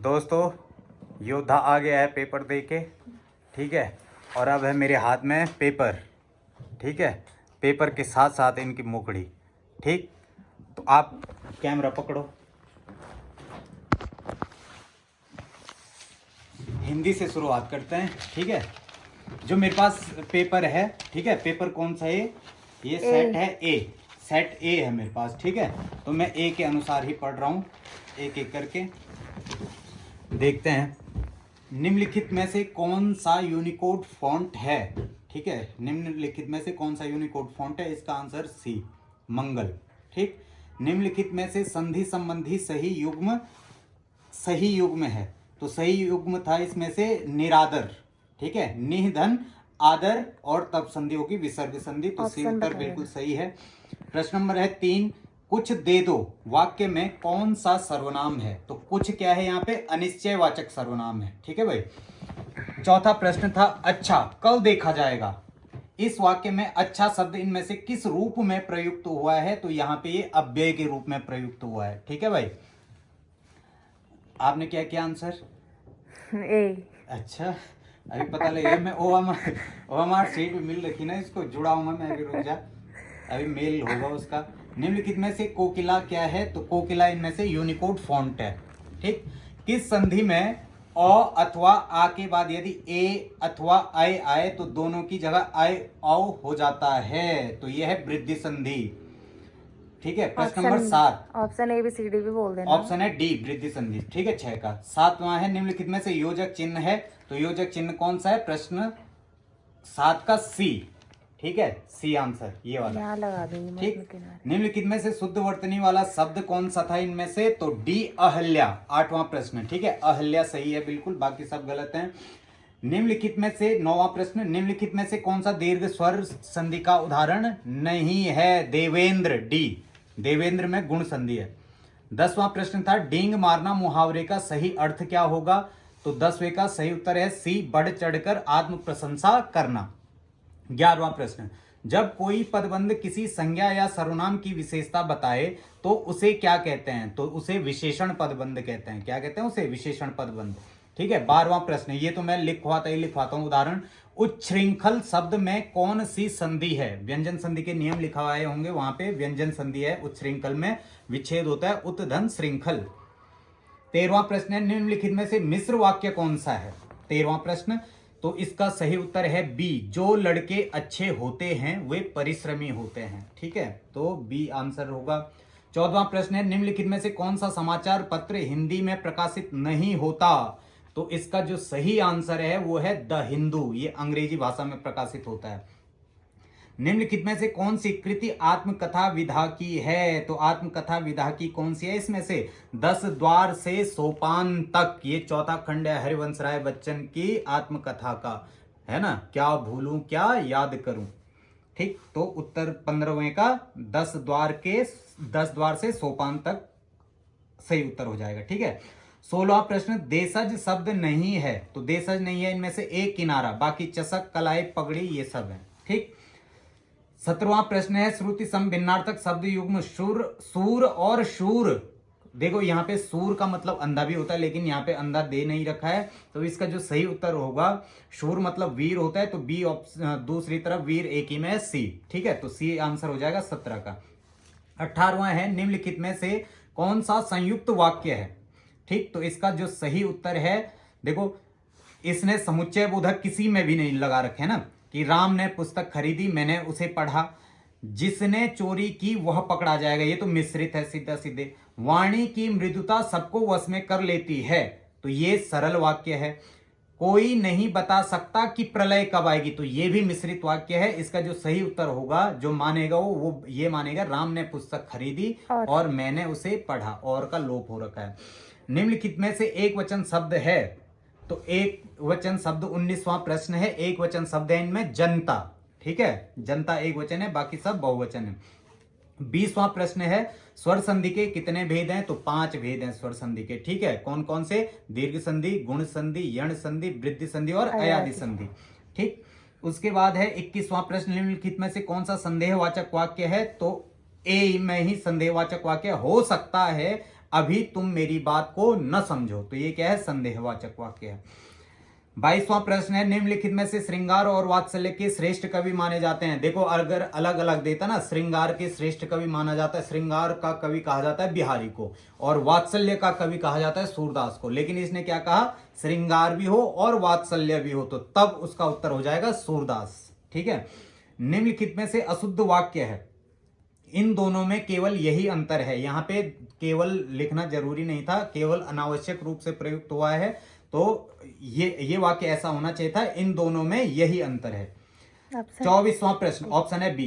दोस्तों, योद्धा आ गया है पेपर दे के, ठीक है। और अब है मेरे हाथ में पेपर, ठीक है। पेपर के साथ साथ इनकी मुखड़ी, ठीक। तो आप कैमरा पकड़ो। हिंदी से शुरुआत करते हैं, ठीक है। जो मेरे पास पेपर है, ठीक है। पेपर कौन सा है? ये सेट है ए, सेट ए है मेरे पास, ठीक है। तो मैं ए के अनुसार ही पढ़ रहा हूँ, एक एक करके देखते हैं। निम्नलिखित में से कौन सा यूनिकोड फॉन्ट है? ठीक है, निम्नलिखित में से कौन सा यूनिकोड फॉन्ट है? इसका आंसर सी, मंगल, ठीक। निम्नलिखित में से संधि संबंधी सही युग्म है, तो सही युग्म था इसमें से निरादर, ठीक है। निह धन आदर और तब संधि होगी विसर्ग संधि, तो सी उत्तर बिल्कुल सही है। प्रश्न नंबर है 3, कुछ दे दो वाक्य में कौन सा सर्वनाम है? तो कुछ क्या है यहाँ पे? अनिश्चयवाचक सर्वनाम है, ठीक है भाई। चौथा प्रश्न था, अच्छा कल देखा जाएगा। इस वाक्य में अच्छा शब्द इनमें से किस रूप में प्रयुक्त हुआ है? तो यहाँ पे ये अव्यय के रूप में प्रयुक्त हुआ है, ठीक है भाई। आपने क्या किया आंसर? ए। अच्छा, अभी पता लगे मैं ओएमआर सीट मिल रखी ना, इसको जुड़ाऊंगा मैं अभी, रुक जा, अभी मेल होगा उसका। निम्नलिखित में से कोकिला क्या है? तो कोकिला इनमें से यूनिकोड फॉन्ट है, ठीक। किस संधि में अ अथवा आ के बाद यदि ए अथवा आय आए तो दोनों की जगह आय औ हो जाता है, तो यह है वृद्धि संधि, ठीक है। प्रश्न number 7, option A B C D भी बोल देना। ऑप्शन है डी, वृद्धि संधि, ठीक है। 6 का 7वां है, निम्नलिखित में से योजक चिन्ह है, तो योजक चिन्ह कौन सा है? प्रश्न 7 का सी, ठीक है, सी आंसर ये वाला, यहाँ लगा देंगे, ठीक। निम्नलिखित में से शुद्ध वर्तनी वाला शब्द कौन सा था इनमें से? तो डी, अहल्या। 8वां प्रश्न, ठीक है, अहल्या सही है बिल्कुल, बाकी सब गलत हैं। निम्नलिखित में से 9वां प्रश्न, निम्नलिखित में से कौन सा दीर्घ स्वर संधि का उदाहरण नहीं है? देवेंद्र, डी, देवेंद्र में गुण संधि है। 10वां प्रश्न था, डींग मारना मुहावरे का सही अर्थ क्या होगा? तो 10वें का सही उत्तर है सी, बढ़ चढ़कर आत्म प्रशंसा करना। 11वां प्रश्न, जब कोई पदबंध किसी संज्ञा या सर्वनाम की विशेषता बताए तो उसे क्या कहते हैं? तो उसे विशेषण पदबंध कहते हैं। क्या कहते हैं उसे? विशेषण पदबंध, ठीक है। 12वां प्रश्न, ये तो मैं लिखवाता हूं उदाहरण। उच्छृंखल शब्द में कौन सी संधि है? व्यंजन संधि के नियम लिखवाए होंगे, वहां पे व्यंजन संधि है। उच्छृंखल में विच्छेद होता है, उत धन श्रृंखल। 13वां प्रश्न है, निम्नलिखित में से मिश्र वाक्य कौन सा है? 13वां प्रश्न, तो इसका सही उत्तर है बी, जो लड़के अच्छे होते हैं वे परिश्रमी होते हैं, ठीक है, तो बी आंसर होगा। 14वां प्रश्न है, निम्नलिखित में से कौन सा समाचार पत्र हिंदी में प्रकाशित नहीं होता? तो इसका जो सही आंसर है वो है द हिंदू, ये अंग्रेजी भाषा में प्रकाशित होता है। निम्नलिखित में से कौन सी कृति आत्मकथा विधा की है? तो आत्मकथा विधा की कौन सी है इसमें से? 10 द्वार से सोपान तक, ये चौथा खंड है हरिवंश राय बच्चन की आत्मकथा का, है ना। क्या भूलूं क्या याद करूं, ठीक। तो उत्तर 15वें का 10 द्वार से सोपान तक सही उत्तर हो जाएगा, ठीक है। 16वां प्रश्न, देशज शब्द नहीं है, तो देशज नहीं है इनमें से एक किनारा, बाकी चषक कलाई पगड़ी ये सब है, ठीक। 17वां प्रश्न है, श्रुति सम भिन्नार्थक शब्द युग्म सूर और शूर। देखो यहाँ पे सूर का मतलब अंधा भी होता है, लेकिन यहाँ पे अंधा दे नहीं रखा है, तो इसका जो सही उत्तर होगा, शूर मतलब वीर होता है, तो बी ऑप्शन, दूसरी तरफ वीर एक ही में है, सी, ठीक है, तो सी आंसर हो जाएगा 17 का। 18वां है, निम्नलिखित में से कौन सा संयुक्त वाक्य है? ठीक, तो इसका जो सही उत्तर है, देखो इसने समुच्चय बोधक किसी में भी नहीं लगा रखे ना, कि राम ने पुस्तक खरीदी, मैंने उसे पढ़ा, जिसने चोरी की वह पकड़ा जाएगा, ये तो मिश्रित है सीधा सीधे। वाणी की मृदुता सबको वश में कर लेती है, तो ये सरल वाक्य है। कोई नहीं बता सकता कि प्रलय कब आएगी, तो ये भी मिश्रित वाक्य है। इसका जो सही उत्तर होगा, जो मानेगा वो ये मानेगा, राम ने पुस्तक खरीदी और मैंने उसे पढ़ा, और का लोप हो रखा है। निम्नलिखित में से एक वचन शब्द है, तो एक वचन शब्द 19वां प्रश्न है, एक वचन शब्द है इनमें जनता, ठीक है, जनता एक वचन है, बाकी सब बहुवचन है। 20वां प्रश्न है, स्वर संधि के कितने भेद हैं? तो 5 भेद हैं स्वर संधि के, ठीक है। कौन कौन से? दीर्घ संधि, गुण संधि, यण संधि, वृद्धि संधि और अयादि संधि, ठीक। उसके बाद है 21वां प्रश्न, निम्नलिखित में से कौन सा संदेहवाचक वाक्य है? तो ए में ही संदेहवाचक वाक्य हो सकता है, अभी तुम मेरी बात को न समझो। तो ये क्या है, संदेहवाचक वाक्य है। 22वां प्रश्न है, निम्नलिखित में से श्रृंगार और वात्सल्य के श्रेष्ठ कवि माने जाते हैं। देखो अगर अलग अलग देता ना, श्रृंगार के श्रेष्ठ कवि माना जाता है, श्रृंगार का कवि कहा जाता है बिहारी को, और वात्सल्य का कवि कहा जाता है सूरदास को। लेकिन इसने क्या कहा, श्रृंगार भी हो और वात्सल्य भी हो, तो तब उसका उत्तर हो जाएगा सूरदास। ठीक है। निम्नलिखित में से अशुद्ध वाक्य है, इन दोनों में केवल यही अंतर है। यहां पे केवल लिखना जरूरी नहीं था, केवल अनावश्यक रूप से प्रयुक्त हुआ है, तो ये वाक्य ऐसा होना चाहिए था, इन दोनों में यही अंतर है। 24वां प्रश्न, ऑप्शन है बी।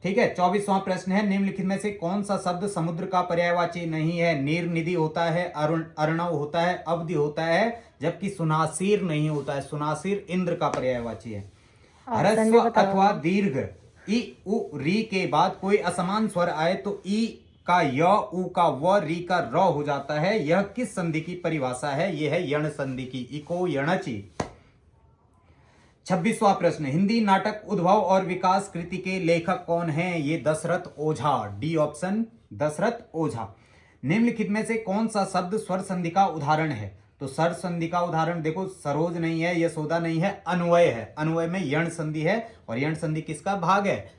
ठीक है। 24वां प्रश्न है, निम्नलिखित में से कौन सा शब्द समुद्र का पर्यायवाची नहीं है। नीर निधि होता है, अर्णव होता है, अवधि होता है, जबकि सुनासीर नहीं होता है। सुनासीर इंद्र का पर्यायवाची है। ह्रस्व अथवा दीर्घ ई उ री के बाद कोई असमान स्वर आए तो ई का य, उ का व, री का र हो जाता है। यह किस संधि की परिभाषा है, यह है यण संधि की, इको यणचि। 26वां प्रश्न, हिंदी नाटक उद्भव और विकास कृति के लेखक कौन हैं। ये दशरथ ओझा, डी ऑप्शन, दशरथ ओझा। निम्नलिखित में से कौन सा शब्द स्वर संधि का उदाहरण है। तो स्वर संधि का उदाहरण देखो, सरोज नहीं है, यशोदा नहीं है, अन्वय है। अन्वय में यण संधि है, और यण संधि किसका भाग है,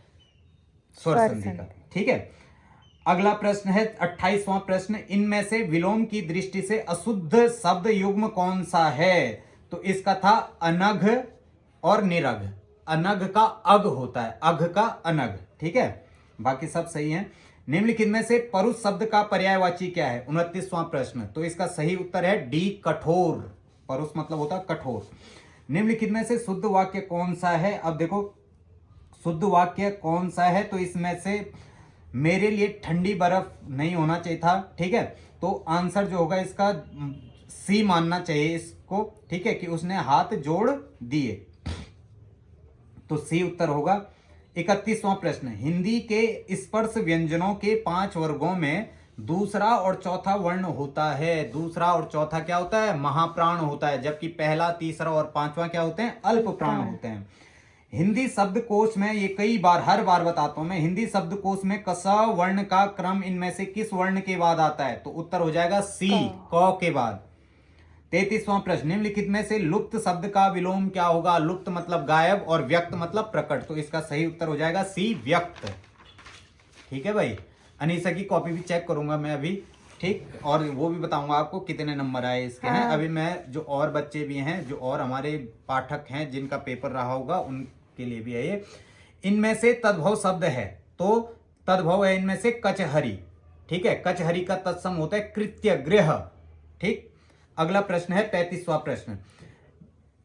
स्वर संधि का। ठीक है। अगला प्रश्न है 28वां प्रश्न, इनमें से विलोम की दृष्टि से अशुद्ध शब्द युग्म कौन सा है। तो इसका था अनघ और निरघ। अनघ का अघ होता है, अघ का अनघ। ठीक है, बाकी सब सही है। निम्नलिखित में से परुष शब्द का पर्यायवाची क्या है। 29वां प्रश्न, तो इसका सही उत्तर है डी, कठोर। परुष मतलब होता है कठोर। निम्नलिखित में से शुद्ध वाक्य कौन सा है। अब देखो शुद्ध वाक्य कौन सा है, तो इसमें से मेरे लिए ठंडी बर्फ नहीं होना चाहिए था। ठीक है, तो आंसर जो होगा इसका सी मानना चाहिए इसको। ठीक है, कि उसने हाथ जोड़ दिए, तो सी उत्तर होगा। 31वां प्रश्न, हिंदी के स्पर्श व्यंजनों के 5 वर्गों में दूसरा और चौथा वर्ण होता है। दूसरा और चौथा क्या होता है, महाप्राण होता है, जबकि पहला, तीसरा और पांचवा क्या होते हैं, अल्प प्राण होते हैं। हिंदी शब्दकोश में, ये कई बार, हर बार बताता हूं मैं, हिंदी शब्दकोश में कस वर्ण का क्रम इनमें से किस वर्ण के बाद आता है। तो उत्तर हो जाएगा सी, क के बाद। 33वां प्रश्न, निम्नलिखित में से लुप्त शब्द का विलोम क्या होगा। लुप्त मतलब गायब और व्यक्त मतलब प्रकट, तो इसका सही उत्तर हो जाएगा सी, व्यक्त। ठीक है भाई, अनीसा की कॉपी भी चेक करूंगा मैं अभी। ठीक, और वो भी बताऊंगा आपको कितने नंबर आए इसके। हैं अभी मैं, जो और बच्चे भी हैं, जो और हमारे पाठक हैं जिनका पेपर रहा होगा, उनके लिए भी है ये। इनमें से तद्भव शब्द है, तो तद्भव है इनमें से कचहरी। ठीक है, कचहरी का तत्सम होता है कृत्य गृह। ठीक, अगला प्रश्न है 35वां प्रश्न,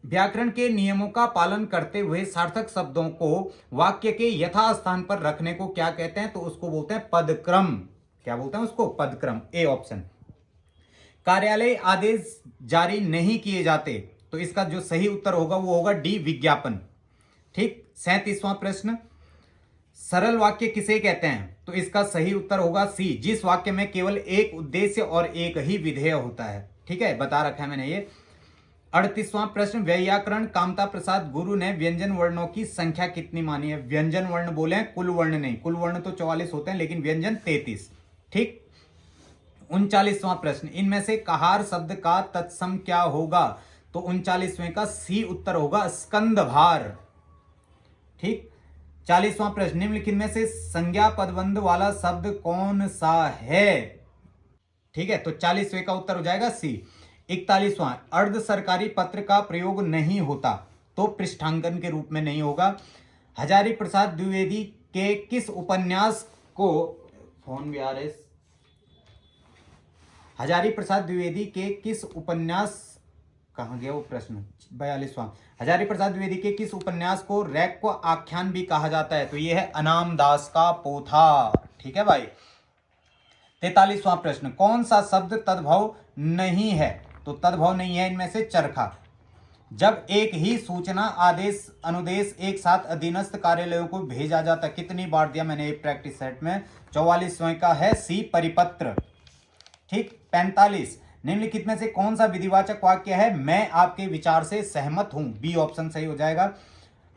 व्याकरण के नियमों का पालन करते हुए सार्थक शब्दों को वाक्य के यथास्थान पर रखने को क्या कहते हैं। तो उसको बोलते हैं पदक्रम। क्या बोलते हैं उसको, पदक्रम, ए ऑप्शन। कार्यालय आदेश जारी नहीं किए जाते, तो इसका जो सही उत्तर होगा वो होगा डी, विज्ञापन। ठीक, 37वां प्रश्न, सरल वाक्य किसे कहते हैं। तो इसका सही उत्तर होगा सी, जिस वाक्य में केवल एक उद्देश्य और एक ही विधेय होता है। ठीक है, बता रखा है मैंने ये। 38वां प्रश्न, व्याकरण कामता प्रसाद गुरु ने व्यंजन वर्णों की संख्या कितनी मानी है। व्यंजन वर्ण बोले, कुल वर्ण नहीं, कुल वर्ण तो 44 होते हैं, लेकिन व्यंजन 33। ठीक, 39वां प्रश्न, इनमें से कहार शब्द का तत्सम क्या होगा। तो 39वें का सी उत्तर होगा, स्कंद भार। ठीक, 40वां प्रश्न, निम्नलिखित में से संज्ञा पदबंध वाला शब्द कौन सा है। ठीक है, तो 40वें का उत्तर हो जाएगा सी। 41वां, अर्ध सरकारी पत्र का प्रयोग नहीं होता, तो पृष्ठांकन के रूप में नहीं होगा। हजारी प्रसाद द्विवेदी के किस उपन्यास को, फोन भी आ रहे, हजारी प्रसाद द्विवेदी के किस उपन्यास, कहां गया वो प्रश्न, 42वां, हजारी प्रसाद द्विवेदी के किस उपन्यास को रैक को आख्यान भी कहा जाता है। तो यह है अनाम दास का पोथा। ठीक है भाई। 43वां प्रश्न, कौन सा शब्द तद्भव नहीं है। तो तद्भव नहीं है इनमें से चरखा। जब एक ही सूचना, आदेश, अनुदेश एक साथ अधीनस्थ कार्यालयों को भेजा जाता, कितनी बार दिया मैंने एक प्रैक्टिस सेट में, 44वें का है सी, परिपत्र। ठीक, 45, निम्नलिखित में से कौन सा विधिवाचक वाक्य है, मैं आपके विचार से सहमत हूं। बी ऑप्शन सही हो जाएगा।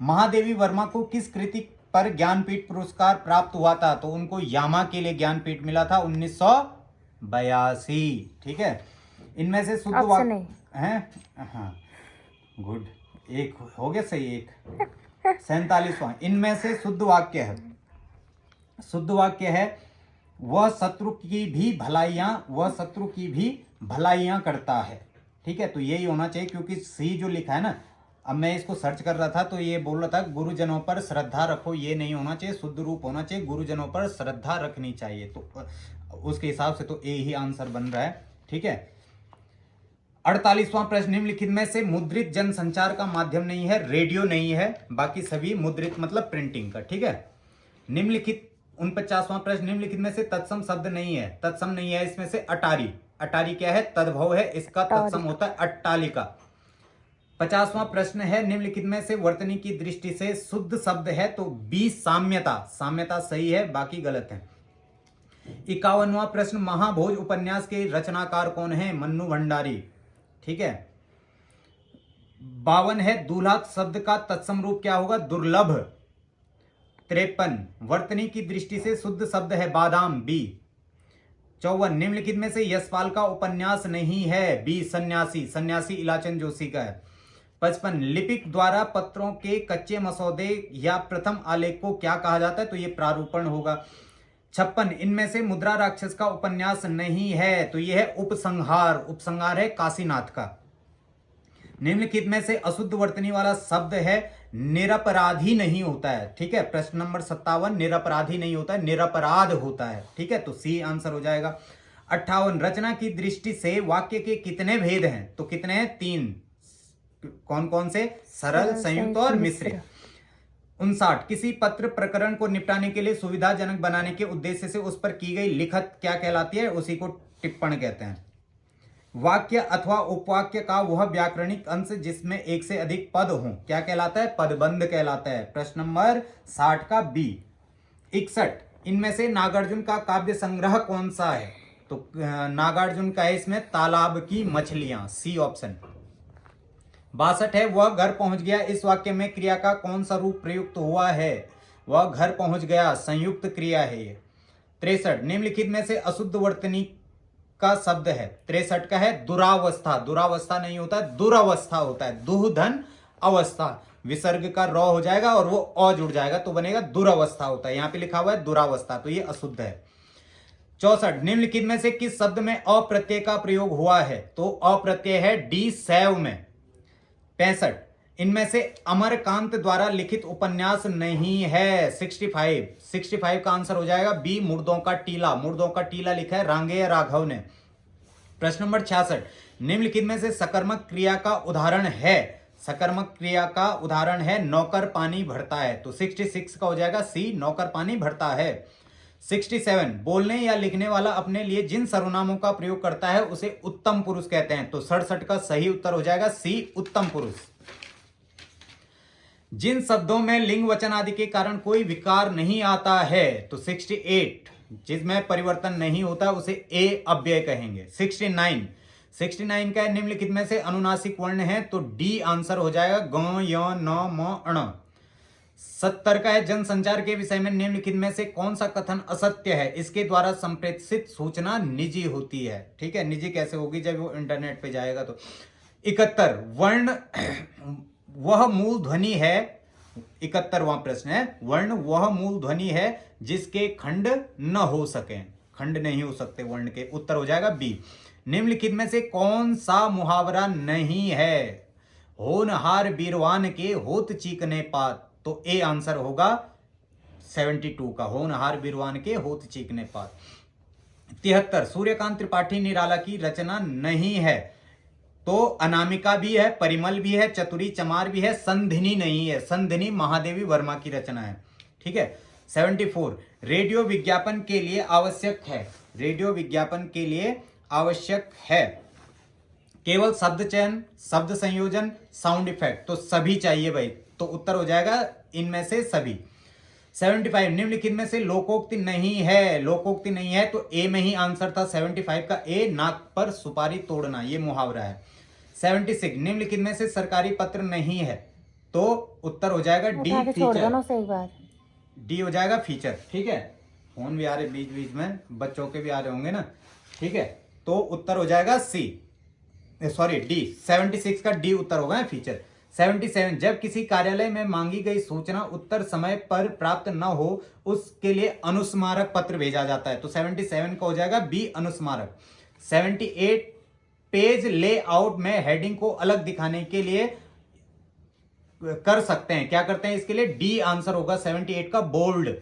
महादेवी वर्मा को किस कृति पर ज्ञानपीठ पुरस्कार प्राप्त हुआ था। तो उनको यामा के लिए ज्ञानपीठ मिला था 1900 82। ठीक है, इनमें से शुद्ध ऑप्शन वाक्य ए। हैं। हाँ, गुड, एक हो गया सही, एक। 47वां, इनमें से शुद्ध वाक्य है, शुद्ध वाक्य है वह शत्रु की भी भलाइयां करता है। ठीक है, तो यही होना चाहिए, क्योंकि सी जो लिखा है ना, अब मैं इसको सर्च कर रहा था तो ये बोल रहा था गुरुजनों पर श्रद्धा रखो, ये नहीं होना चाहिए, शुद्ध रूप होना चाहिए गुरुजनों पर श्रद्धा रखनी चाहिए। तो उसके हिसाब से तो ए ही आंसर बन रहा है। ठीक है, 48वां प्रश्न, निम्नलिखित में से मुद्रित जनसंचार का माध्यम नहीं है, रेडियो नहीं है, बाकी सभी मुद्रित मतलब प्रिंटिंग का। ठीक है, निम्नलिखित 49वां प्रश्न, निम्नलिखित में से तत्सम शब्द नहीं है, तत्सम नहीं है इसमें से अटारी। अटारी क्या है? तद्भव है, इसका तत्सम होता है अट्टालिका। 50वां प्रश्न है, निम्नलिखित में से वर्तनी की दृष्टि से शुद्ध शब्द है, तो बी साम्यता। साम्यता सही है, बाकी गलत है। 51वां प्रश्न, महाभोज उपन्यास के रचनाकार कौन है? मन्नू भंडारी। ठीक है, 52 है, दूल्हा शब्द का तत्सम रूप क्या होगा? दुर्लभ। 53, वर्तनी की दृष्टि से शुद्ध शब्द है बादाम, बी। 54, निम्नलिखित में से यशपाल का उपन्यास नहीं है, बी सन्यासी। सन्यासी इलाचंद जोशी का है। 55, लिपिक द्वारा पत्रों के कच्चे मसौदे या प्रथम आलेख को क्या कहा जाता है? तो ये प्रारूपण होगा। 56, इनमें से मुद्रा राक्षस का उपन्यास नहीं है, तो यह है उपसंहार। उपसंहार है काशीनाथ का। निम्नलिखित में से अशुद्ध वर्तनी वाला शब्द है निरपराधी नहीं होता है। ठीक है, प्रश्न नंबर 57, निरपराधी नहीं होता है, निरपराध होता है। ठीक है, तो सी आंसर हो जाएगा। 58, रचना की दृष्टि से वाक्य के कितने भेद हैं? तो कितने हैं? 3। कौन कौन से? सरल, संयुक्त और मिश्रित। 59, किसी पत्र प्रकरण को निपटाने के लिए सुविधाजनक बनाने के उद्देश्य से उस पर की गई लिखत क्या कहलाती है? उसी को टिप्पण कहते हैं। वाक्य अथवा उपवाक्य का वह व्याकरणिक अंश जिसमें एक से अधिक पद हों क्या कहलाता है? पदबंध कहलाता है। प्रश्न नंबर 60 का बी। 61, इनमें से नागार्जुन का काव्य संग्रह कौन सा है? तो नागार्जुन का है इसमें तालाब की मछलियां, सी ऑप्शन। 62 है, वह घर पहुंच गया, इस वाक्य में क्रिया का कौन सा रूप प्रयुक्त हुआ है? वह घर पहुंच गया, संयुक्त क्रिया है ये। 63, निम्नलिखित में से अशुद्ध वर्तनी का शब्द है, 63 का है दुरावस्था। दुरावस्था नहीं होता है, दुरावस्था होता है, दुह धन अवस्था, विसर्ग का र हो जाएगा और वो अ जुड़ जाएगा तो बनेगा दुरावस्था होता है। यहां पे लिखा हुआ है दुरावस्था, तो ये अशुद्ध है। 64, निम्नलिखित में से किस शब्द में अप्रत्यय का प्रयोग हुआ है? तो अप्रत्यय है डी सैव में। 65, इनमें से अमरकांत द्वारा लिखित उपन्यास नहीं है, 65 का आंसर हो जाएगा बी मुर्दों का टीला। मुर्दों का टीला लिखा है रांगेय राघव ने। प्रश्न नंबर 66, निम्नलिखित में से सकर्मक क्रिया का उदाहरण है? सकर्मक क्रिया का उदाहरण है नौकर पानी भरता है, तो 66 का हो जाएगा सी नौकर पानी भरता है। 67, बोलने या लिखने वाला अपने लिए जिन सर्वनामों का प्रयोग करता है उसे उत्तम पुरुष कहते हैं, तो 67 का सही उत्तर हो जाएगा सी उत्तम पुरुष। जिन शब्दों में लिंग वचन आदि के कारण कोई विकार नहीं आता है, तो 68, जिसमें परिवर्तन नहीं होता उसे ए अव्यय कहेंगे। 69 का निम्नलिखित में से अनुनासिक वर्ण है, तो डी आंसर हो जाएगा ग य न म अण। 70 का है, जनसंचार के विषय में निम्नलिखित में से कौन सा कथन असत्य है? इसके द्वारा संप्रेषित सूचना निजी होती है। ठीक है, निजी कैसे होगी? जब वो इंटरनेट पे जाएगा तो। 71, वर्ण वह मूल ध्वनि है, 71वां प्रश्न है, वर्ण वह मूल ध्वनि है जिसके खंड न हो सके, खंड नहीं हो सकते वर्ण के, उत्तर हो जाएगा बी। निम्नलिखित में से कौन सा मुहावरा नहीं है? होनहार बीरवान के होत चीकने पात, तो ए आंसर होगा 72 का, होनहार बीरवान के होत चीकने पात। 73, सूर्यकांत त्रिपाठी निराला की रचना नहीं है, तो अनामिका भी है, परिमल भी है, चतुरी चमार भी है, संधिनी नहीं है, संधिनी महादेवी वर्मा की रचना है। ठीक है। 74, रेडियो विज्ञापन के लिए आवश्यक है, रेडियो विज्ञापन के लिए आवश्यक है केवल शब्द चयन, शब्द संयोजन, साउंड इफेक्ट, तो सभी चाहिए भाई, तो उत्तर हो जाएगा इनमें से सभी। 75, निम्नलिखित में से लोकोक्ति नहीं है, लोकोक्ति नहीं है तो ए में ही आंसर था 75 का, ए नाक पर सुपारी तोड़ना, ये मुहावरा है। 76, निम्नलिखित में से सरकारी पत्र नहीं है, तो उत्तर हो जाएगा डी फीचर, डी हो जाएगा फीचर। ठीक है, फोन भी आ रहे बीच बीच में, बच्चों के भी आ रहे होंगे ना, ठीक है, तो उत्तर हो जाएगा सी, सॉरी डी। 76 का डी उत्तर होगा फीचर। 77 जब किसी कार्यालय में मांगी गई सूचना उत्तर समय पर प्राप्त न हो उसके लिए अनुस्मारक पत्र भेजा जाता है। तो 77 का हो जाएगा बी अनुस्मारक। 78 पेज लेआउट में हेडिंग को अलग दिखाने के लिए कर सकते हैं, क्या करते हैं इसके लिए, डी आंसर होगा 78 का बोल्ड।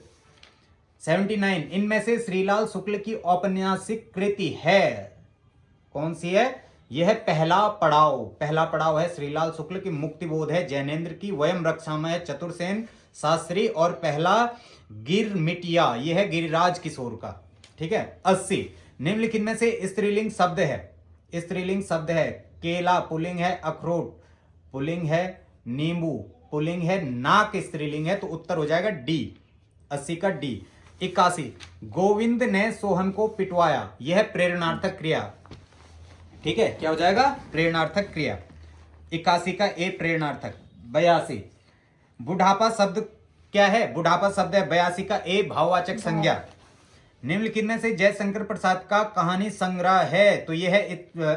79 इनमें से श्रीलाल शुक्ल की औपन्यासिक कृति है, कौन सी है, यह है पहला पड़ाव। पहला पड़ाव है श्रीलाल शुक्ल की, मुक्तिबोध है जैनेन्द्र की, वयम रक्षामय है चतुर्सेन शास्त्री, और पहला गिरमिटिया यह है गिरिराज किशोर का। ठीक है। 80 निम्नलिखित में से स्त्रीलिंग शब्द है, स्त्रीलिंग शब्द है, केला पुल्लिंग है, अखरोट पुल्लिंग है, नींबू पुल्लिंग है, नाक स्त्रीलिंग है, तो उत्तर हो जाएगा डी, 80 का डी। 81 गोविंद ने सोहन को पिटवाया, यह प्रेरणार्थक क्रिया। ठीक है, क्या हो जाएगा, प्रेरणार्थक क्रिया। 81 का ए प्रेरणार्थक। 82 बुढ़ापा शब्द क्या है, बुढ़ापा शब्द है 82 का ए भाववाचक संज्ञा। निम्नलिखित में से जयशंकर प्रसाद का कहानी संग्रह है, तो यह है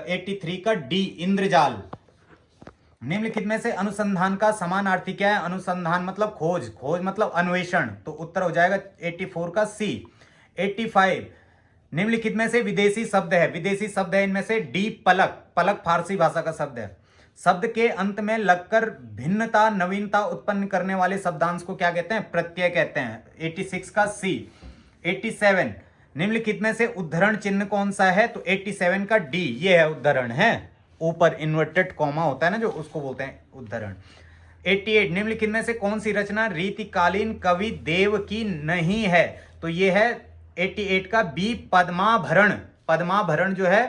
83 का डी इंद्रजाल। निम्नलिखित में से अनुसंधान का समानार्थी क्या है, अनुसंधान मतलब खोज, खोज मतलब अन्वेषण, तो उत्तर हो जाएगा 84 का सी। 85 निम्नलिखित में से विदेशी शब्द है, विदेशी शब्द है इनमें से डी पलक, पलक फारसी भाषा का शब्द है। शब्द के अंत में लगकर भिन्नता नवीनता उत्पन्न करने वाले शब्दांश को क्या कहते हैं, प्रत्यय कहते हैं, 86 का सी। 87 निम्नलिखित में से उद्धरण चिन्ह कौन सा है, तो 87 का डी, ये है उद्धरण है, ऊपर इन्वर्टेड कॉमा होता है ना जो, उसको बोलते हैं उद्धरण। 88 निम्नलिखित में से कौन सी रचना रीतिकालीन कवि देव की नहीं है, तो ये है 88 का बी पद्माभरण। पद्माभरण जो है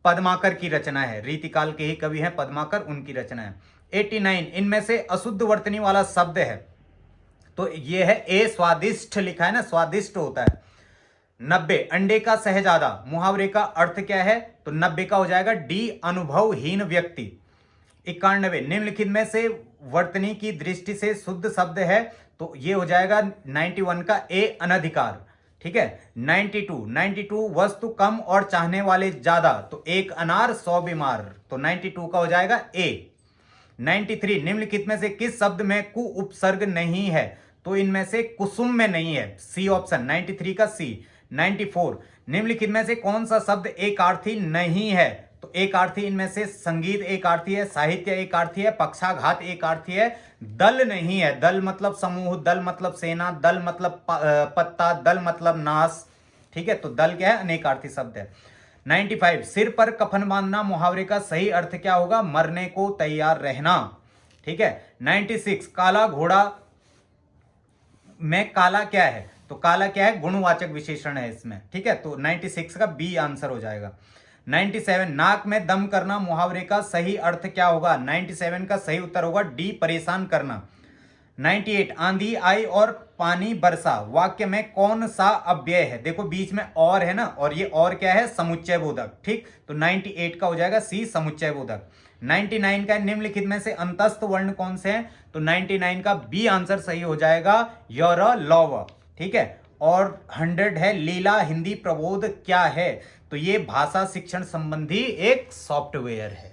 पद्माकर की रचना है, रीतिकाल के ही कवि हैं पद्माकर, उनकी रचना है। 89 इनमें से अशुद्ध वर्तनी वाला शब्द है, तो ये है ए स्वादिष्ट, लिखा है ना, स्वादिष्ट होता है। 90 अंडे का शहजादा, मुहावरे का अर्थ क्या है, तो 90 का हो जाएगा डी अनुभवहीन व्यक्ति। 91 निम्नलिखित में से वर्तनी की दृष्टि से शुद्ध शब्द है, तो ये हो जाएगा 91 का ए अनधिकार। ठीक है। 92 वस्तु कम और चाहने वाले ज्यादा, तो एक अनार 100 बीमार, तो 92 का हो जाएगा ए। 93 निम्नलिखित में से किस शब्द में कु उपसर्ग नहीं है, तो इनमें से कुसुम में नहीं है, सी ऑप्शन, 93 का सी। 94 निम्नलिखित में से कौन सा शब्द एकार्थी नहीं है, तो एकार्थी इनमें से संगीत एकार्थी है, साहित्य एकार्थी है, पक्षाघात एकार्थी है, दल नहीं है, दल मतलब समूह, दल मतलब सेना, दल मतलब पत्ता, दल मतलब नाश। ठीक है, तो दल क्या है, अनेकार्थी शब्द है। 95 सिर पर कफन बांधना, मुहावरे का सही अर्थ क्या होगा, मरने को तैयार रहना। ठीक है। 96 काला घोड़ा में काला क्या है, तो काला क्या है, गुणवाचक विशेषण है इसमें। ठीक है, तो 96 का बी आंसर हो जाएगा। 97 नाक में दम करना, मुहावरे का सही अर्थ क्या होगा, 97 का सही उत्तर होगा डी परेशान करना। 98 आंधी आई और पानी बरसा, वाक्य में कौन सा अव्यय है, देखो बीच में और है ना, और ये और क्या है, समुच्चय बोधक। ठीक, तो 98 का हो जाएगा सी समुच्चय बोधक। 99 का निम्नलिखित में से अंतस्थ वर्ण कौन से हैं, तो 99 का बी आंसर सही हो जाएगा योर लव। ठीक है। और 100 है लीला हिंदी प्रबोध क्या है, तो ये भाषा शिक्षण संबंधी एक सॉफ्टवेयर है।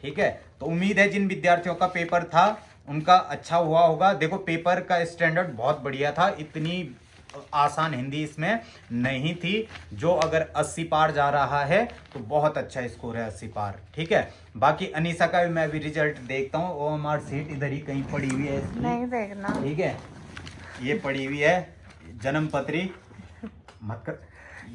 ठीक है, तो उम्मीद है जिन विद्यार्थियों का पेपर था उनका अच्छा हुआ होगा। देखो पेपर का स्टैंडर्ड बहुत बढ़िया था, इतनी आसान हिंदी इसमें नहीं थी। जो अगर 80 पार जा रहा है तो बहुत अच्छा स्कोर है 80 पार। ठीक है, बाकी अनीसा का भी मैं भी रिजल्ट देखता हूँ, वो हमारी सीट इधर ही कहीं पड़ी हुई है इसकी। नहीं देखना। ठीक है, ये पड़ी हुई है जन्म पत्री, मत कर,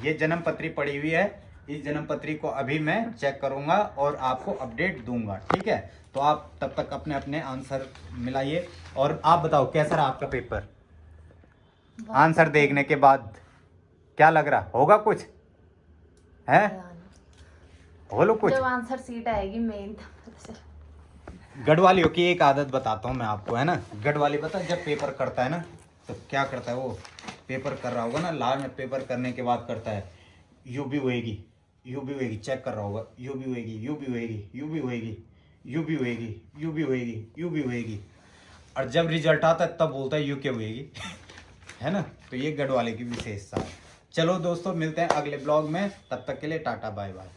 ये जन्म पत्री पड़ी हुई है, इस जन्म पत्री को अभी मैं चेक करूंगा और आपको अपडेट दूंगा। ठीक है, तो आप तब तक अपने अपने आंसर मिलाइए। और आप बताओ कैसा रहा आपका पेपर, आंसर देखने के बाद क्या लग रहा, होगा कुछ है, बोलो कुछ। जब आंसर सीट आएगी मेन, गढ़वालियों की एक आदत बताता हूँ मैं आपको, है ना। गढ़वाली पता है जब पेपर करता है ना तो क्या करता है, वो पेपर कर रहा होगा ना, लास्ट में पेपर करने के बाद करता है यू भी होएगी, यू भी होएगी, चेक कर रहा होगा, यू भी होएगी, यू भी होएगी, यू भी होएगी, यू भी होएगी, यू भी होएगी, यू भी होएगी, और जब रिजल्ट आता है तब बोलता है यू क्या होएगी है ना। तो ये गढ़वाले की विशेषता है। चलो दोस्तों, मिलते हैं अगले ब्लॉग में, तब तक के लिए टाटा बाय बाय।